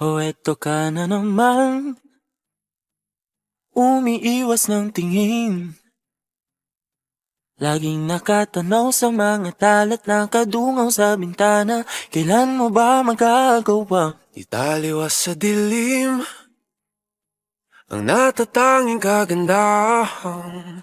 O eto ka na naman, umiiwas ng tingin. Laging nakatanaw sa mga talat na kadungaw sa bintana. Kailan mo ba magagawa? Italiwas sa dilim ang natatanging kagandahan,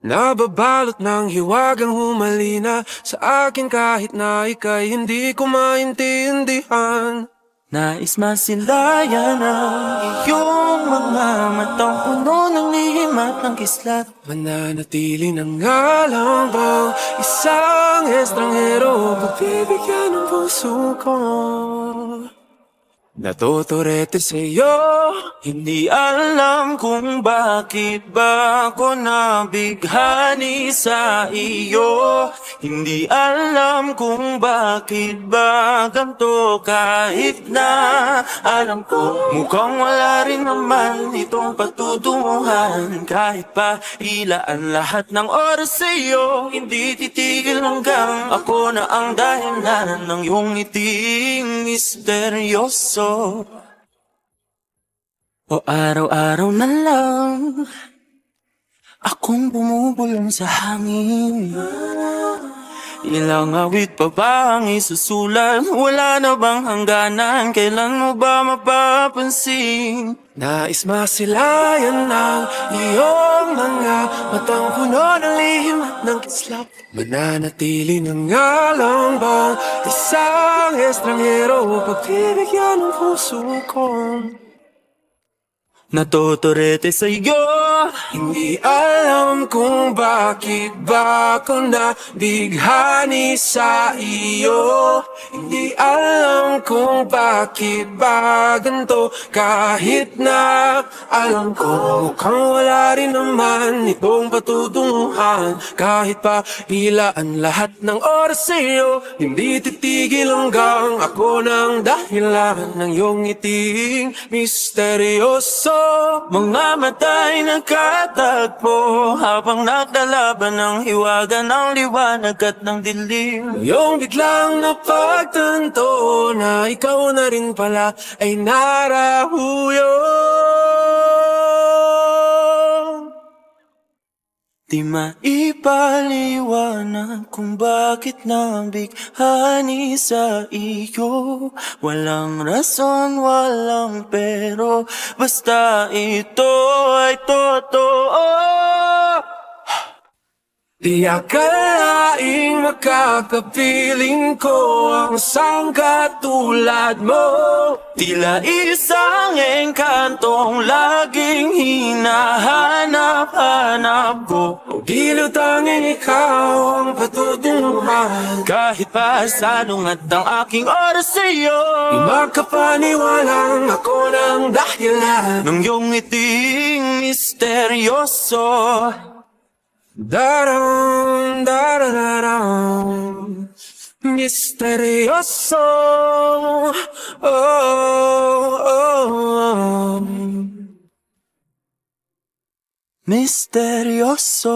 nababalot ng hiwagang humalina sa akin kahit na ika'y hindi ko maintindihan. Nais masilayan ang iyong mga matang puno ng lihim at ng kislat. Mananatili na nga lang bang isang estranghero pagbibigyan ng puso ko? Natuturete sa'yo. Hindi alam kung bakit ba ako nabighani sa iyo. Hindi alam kung bakit ba ganito kahit na alam ko mukhang wala rin naman itong patutunguhan. Kahit pa ilaan lahat ng oras sa iyo, hindi titigil hanggang ako na ang dahilan ng iyong ngiting misteryoso. O araw-araw na lang akong bumubulong sa hangin. Ilang awit pa ba ang isusulat? Wala na bang hangganan? Kailan mo ba mapapansin? Nais masilayan ng iyong mga matang puno ng lihim at ng kislap. Mananatili na nga lang bang isang estranghero pagbibigyan ng puso ko? Natuturete sa'yo. Hindi alam kung bakit ba ako nabighani sa iyo. Hindi alam kung bakit ba ganito kahit na alam ko mukhang wala rin naman itong patutunguhan. Kahit pa ilaan lahat ng oras sa iyo, hindi titigil hanggang ako ng dahilan ng iyong ngiting misteryoso. Mga mata'y nagkatagpo habang naglalaban ng hiwaga ng liwanag at ng dilim. Yung biglang napagtanto na ikaw na rin pala ay narahuyo. Di maipaliwanag kung bakit nabighani sa iyo. Walang rason, walang pero, basta ito ay totoo. Di akalaing makakapiling ko ang isang katulad mo. Tila isang engkantong laging hinahanap-hanap ko. Di tanging ikaw ang patutunguhan. Kahit pa salungat ang aking oras sa iyo, Di makapaniwalang ako ng dahilan ng iyong ngiting misteryoso. Darang, darararang, misteryoso. Oh, oh, oh. Misteryoso.